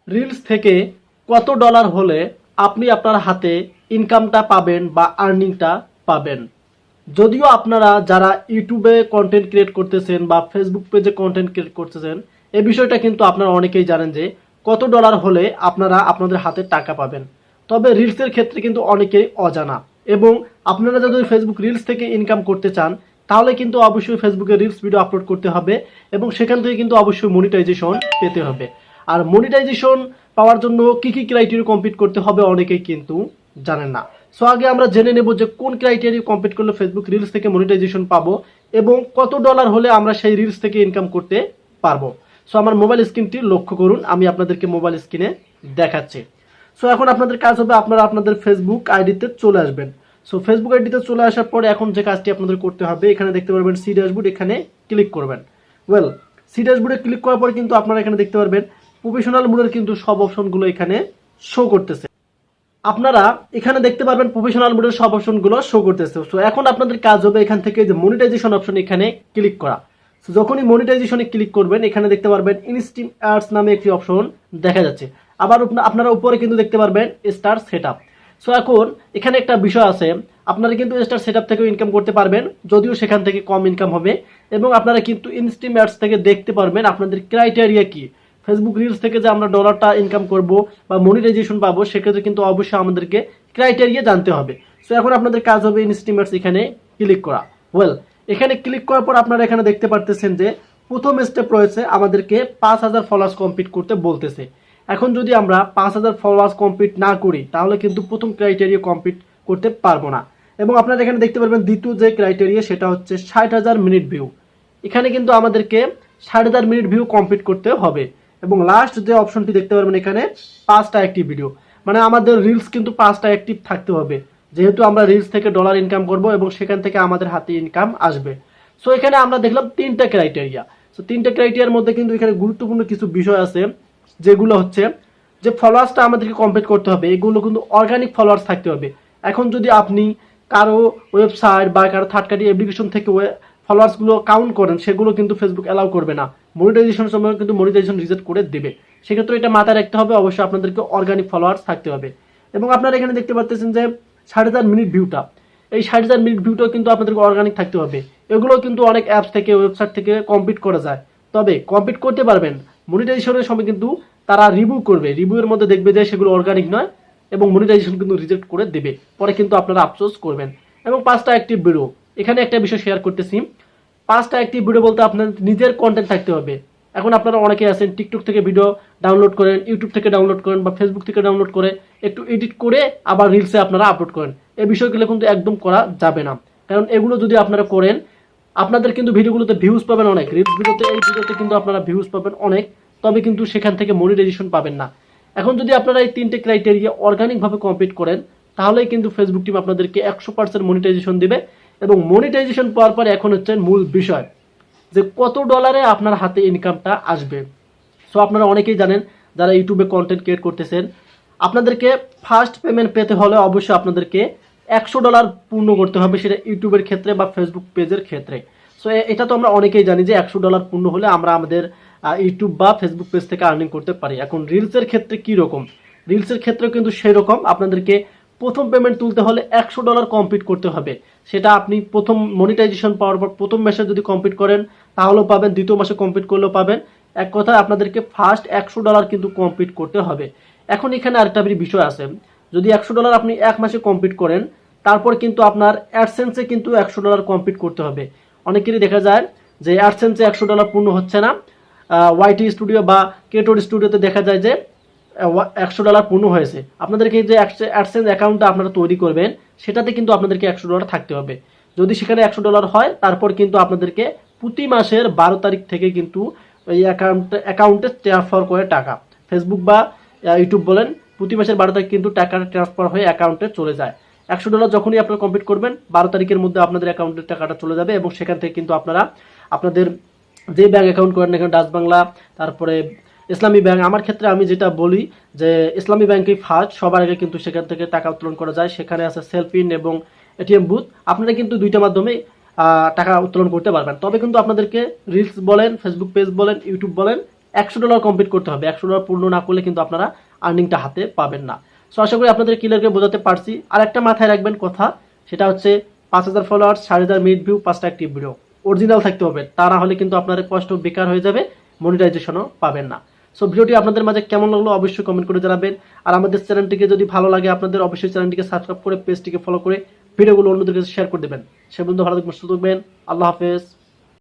Reels থেকে কত dollar হলে আপনি আপনার হাতে ইনকামটা পাবেন বা আর্নিংটা পাবেন। যদিও আপনারা যারা ইউটিউবে কন্টেন্ট ক্রিয়েট করতেছেন বা ফেসবুক পেজে কন্টেন্ট ক্রিয়েট করতেছেন, এই বিষয়টা কিন্তু আপনারা অনেকেই জানেন যে কত ডলার হলে আপনারা আপনাদের হাতে টাকা পাবেন। তবে রিলসের ক্ষেত্রে কিন্তু অনেকেই অজানা, এবং আপনারা যদি ফেসবুক রিলস থেকে ইনকাম করতে চান তাহলে কিন্তু অবশ্যই ফেসবুকে রিলস ভিডিও আপলোড করতে হবে এবং সেখান থেকে কিন্তু অবশ্যই মনিটাইজেশন পেতে হবে। আর মনিটাইজেশন পাওয়ার জন্য কি কি ক্রাইটেরিয়া কমপ্লিট করতে হবে অনেকেই কিন্তু জানেন না। সো আগে আমরা জেনে নেব যে কোন ক্রাইটেরিয়া কমপ্লিট করলে ফেসবুক রিলস থেকে মনিটাইজেশন পাবো এবং কত ডলার হলে আমরা সেই রিলস থেকে ইনকাম করতে পারবো। সো আমার মোবাইল স্ক্রিনটি লক্ষ্য করুন, আমি আপনাদেরকে মোবাইল স্ক্রিনে দেখাচ্ছি। সো এখন আপনাদের কাজ হবে, আপনারা আপনাদের ফেসবুক আইডিতে চলে আসবেন। সো ফেসবুক আইডিতে চলে আসার পরে এখন যে কাজটি আপনাদের করতে হবে, এখানে দেখতে পারবেন সি ড্যাশবোর্ড, এখানে ক্লিক করবেন। সি ড্যাশবোর্ডে ক্লিক করার পর কিন্তু আপনারা এখানে দেখতে পারবেন প্রফেশনাল মোডের কিন্তু সব অপশনগুলো এখানে শো করতেছে। আপনারা এখানে দেখতে পারবেন প্রফেশনাল মোডের সব অপশনগুলো শো করতেছে। সো এখন আপনাদের কাজ হবে এখান থেকে যে মনিটাইজেশন অপশন এখানে ক্লিক করা। সো যখনই মনিটাইজেশনে ক্লিক করবেন এখানে দেখতে পারবেন ইনস্ট্রিম অ্যাডস নামে একটি অপশন দেখা যাচ্ছে। আবার আপনারা উপরে কিন্তু দেখতে পারবেন স্টার সেটআপ। সো এখন এখানে একটা বিষয় আছে, আপনারা কিন্তু স্টার সেটআপ থেকেও ইনকাম করতে পারবেন, যদিও সেখান থেকে কম ইনকাম হবে, এবং আপনারা কিন্তু ইনস্ট্রিম অ্যাডস থেকে দেখতে পারবেন আপনাদের ক্রাইটেরিয়া কি। ফেসবুক রিলস থেকে যে আমরা ডলারটা ইনকাম করব বা মনিটাইজেশন পাবো সেক্ষেত্রে কিন্তু অবশ্যই আমাদেরকে ক্রাইটেরিয়া জানতে হবে। সো এখন আপনাদের কাজ হবে ইনস্ট্রিমার্স এখানে ক্লিক করা। এখানে ক্লিক করার পর আপনারা এখানে দেখতে পারতেছেন যে প্রথম স্টেপ রয়েছে, আমাদেরকে 5000 ফলোয়ার্স কমপ্লিট করতে বলতেছে। এখন যদি আমরা 5000 ফলোয়ার্স কমপ্লিট না করি তাহলে কিন্তু প্রথম ক্রাইটেরিয়া কমপ্লিট করতে পারবো না। এবং আপনারা এখানে দেখতে পারবেন দ্বিতীয় যে ক্রাইটেরিয়া সেটা হচ্ছে 60,000 মিনিট ভিউ। এখানে কিন্তু আমাদেরকে 60,000 মিনিট ভিউ কমপ্লিট করতে হবে। এবং লাস্ট যে অপশনটি দেখতে পারবেন এখানে 5টা অ্যাক্টিভ ভিডিও, মানে আমাদের রিলস কিন্তু 5টা অ্যাক্টিভ থাকতে হবে, যেহেতু আমরা রিলস থেকে ডলার ইনকাম করব এবং সেখান থেকে আমাদের হাতে ইনকাম আসবে। সো এখানে আমরা দেখলাম 3টা ক্রাইটেরিয়া। সো 3টা ক্রাইটেরিয়ার মধ্যে কিন্তু এখানে গুরুত্বপূর্ণ কিছু বিষয় আছে, যেগুলো হচ্ছে যে ফলোয়ার্সটা আমাদেরকে কমপ্লিট করতে হবে, এগুলো কিন্তু অর্গানিক ফলোয়ার্স থাকতে হবে। এখন যদি আপনি কারো ওয়েবসাইট বা কারো থার্ড পার্টি অ্যাপ্লিকেশন থেকে ফলোয়ার্সগুলো কাউন্ট করেন সেগুলো কিন্তু ফেসবুক অ্যালাউ করবে না, মনিটাইজেশনের সময় কিন্তু মনিটাইজেশন রিজেক্ট করে দেবে। সেক্ষেত্রে এটা মাথায় রাখতে হবে, অবশ্যই আপনাদেরকে অর্গানিক ফলোয়ার্স থাকতে হবে। এবং আপনারা এখানে দেখতে পাচ্ছেন যে 60,000 মিনিট ভিউটা, এই 60,000 মিনিট ভিউটাও কিন্তু আপনাদেরকে অর্গানিক থাকতে হবে। এগুলো কিন্তু অনেক অ্যাপস থেকে ওয়েবসাইট থেকে কমপ্লিট করা যায়, তবে কমপ্লিট করতে পারবেন মনিটাইজেশনের সময় কিন্তু তারা রিভিউ করবে, রিভিউয়ের মধ্যে দেখবে যে সেগুলো অর্গানিক নয় এবং মনিটাইজেশন কিন্তু রিজেক্ট করে দেবে, পরে কিন্তু আপনারা আফসোস করবেন। এবং 5টা অ্যাক্টিভ ভিডিও, এখানে একটা বিষয় শেয়ার করতেছি, 5টা অ্যাক্টিভ ভিডিও বলতে আপনার নিজের কন্টেন্ট থাকতে হবে। এখন আপনারা অনেকে আছেন টিকটক থেকে ভিডিও ডাউনলোড করেন, ইউটিউব থেকে ডাউনলোড করেন বা ফেসবুক থেকে ডাউনলোড করে একটু এডিট করে আবার রিলসে আপনারা আপলোড করেন। এই বিষয়গুলো কিন্তু একদম করা যাবে না, কারণ এগুলো যদি আপনারা করেন আপনাদের কিন্তু ভিডিওগুলোতে ভিউজ পাবেন অনেক, রিলস ভিডিওতে এই ভিডিওতে কিন্তু আপনারা ভিউজ পাবেন অনেক, তবে কিন্তু সেখান থেকে মনিটাইজেশন পাবেন না। এখন যদি আপনারা এই 3টে ক্রাইটেরিয়া অর্গানিকভাবে কমপ্লিট করেন তাহলেই কিন্তু ফেসবুক টিম আপনাদেরকে 100% মনিটাইজেশন দিবে। এবং মনিটাইজেশন পাওয়ার পর এখন হচ্ছে মূল বিষয় যে কত ডলারে আপনার হাতে ইনকামটা আসবে। সো আপনারা অনেকেই জানেন যারা ইউটিউবে কন্টেন্ট ক্রিয়েট করতেছেন, আপনাদেরকে ফার্স্ট পেমেন্ট পেতে হলে অবশ্যই আপনাদেরকে $100 পূর্ণ করতে হবে, সেটা ইউটিউবের ক্ষেত্রে বা ফেসবুক পেজের ক্ষেত্রে। সো এটা তো আমরা অনেকেই জানি যে $100 পূর্ণ হলে আমরা আমাদের ইউটিউব বা ফেসবুক পেজ থেকে আর্নিং করতে পারি। এখন রিলসের ক্ষেত্রে কি রকম, রিলসের ক্ষেত্রে কিন্তু সেই রকম, আপনাদেরকে প্রথম পেমেন্ট তুলতে হলে $100 কমপ্লিট করতে হবে। সেটা আপনি প্রথম মনিটাইজেশন পাওয়ার পর প্রথম মাসে যদি কমপ্লিট করেন তাহলেও পাবেন, দ্বিতীয় মাসে কমপ্লিট করলেও পাবেন। এক কথায় আপনাদেরকে ফার্স্ট $100 কিন্তু কমপ্লিট করতে হবে। এখন এখানে আরেকটা বিষয় আছে, যদি $100 আপনি এক মাসে কমপ্লিট করেন তারপর কিন্তু আপনার অ্যাডসেন্সে কিন্তু $100 কমপ্লিট করতে হবে। অনেকেরই দেখা যায় যে অ্যাডসেন্সে $100 পূর্ণ হচ্ছে না, ওয়াইটি স্টুডিও বা কেটোর স্টুডিওতে দেখা যায় যে $100 পূর্ণ হয়েছে। আপনাদেরকে যে অ্যাডসেন্স অ্যাকাউন্টটা আপনারা তৈরি করবেন সেটাতে কিন্তু আপনাদেরকে $100 থাকতে হবে। যদি সেখানে $100 হয় তারপর কিন্তু আপনাদেরকে প্রতি মাসের 12 তারিখ থেকে কিন্তু এই অ্যাকাউন্টে ট্রান্সফার করে টাকা, ফেসবুক বা ইউটিউব বলেন, প্রতি মাসের 12 তারিখ কিন্তু টাকা ট্রান্সফার হয়ে অ্যাকাউন্টে চলে যায়। $100 যখনই আপনারা কমপ্লিট করবেন 12 তারিখের মধ্যে আপনাদের অ্যাকাউন্টে টাকাটা চলে যাবে এবং সেখান থেকে কিন্তু আপনারা আপনাদের যে ব্যাংক অ্যাকাউন্ট করেন, এখানে ডাচ বাংলা, তারপরে ইসলামী ব্যাংক, আমার ক্ষেত্রে আমি যেটা বলি যে ইসলামী ব্যাংকেই ফার্স্ট সবার আগে কিন্তু সেখান থেকে টাকা উত্তোলন করা যায়। সেখানে আছে সেলফ ইন এবং এটিএম বুথ, আপনারা কিন্তু দুইটা মাধ্যমে টাকা উত্তোলন করতে পারবেন। তবে কিন্তু আপনাদেরকে রিলস বলেন, ফেসবুক পেজ বলেন, ইউটিউব বলেন, $100 কমপ্লিট করতে হবে। $100 পূর্ণ না করলে কিন্তু আপনারা আর্নিংটা হাতে পাবেন না। সো আশা করি আপনাদের ক্লিয়ার করে বোঝাতে পারছি। আর একটা মাথায় রাখবেন কথা, সেটা হচ্ছে 5000 ফলোয়ার্স, 4500 মিনিট ভিউ, 5টা অ্যাক্টিভ ভিডিও অরিজিনাল থাকতে হবে। তা না হলে কিন্তু আপনাদের কষ্ট বেকার হয়ে যাবে, মনিটাইজেশনও পাবেন না। সো ভিডিওটি আপনাদের মাঝে কেমন লাগলো অবশ্যই কমেন্ট করে জানাবেন। আর আমাদের চ্যানেলটিকে যদি ভালো লাগে আপনাদের, অবশ্যই চ্যানেলটিকে সাবস্ক্রাইব করে পেজটিকে ফলো করে ভিডিওগুলো অন্যদের কাছে শেয়ার করে দেবেন। সে পর্যন্ত ভালো থাকবেন, সুস্থ থাকবেন। আল্লাহ হাফেজ।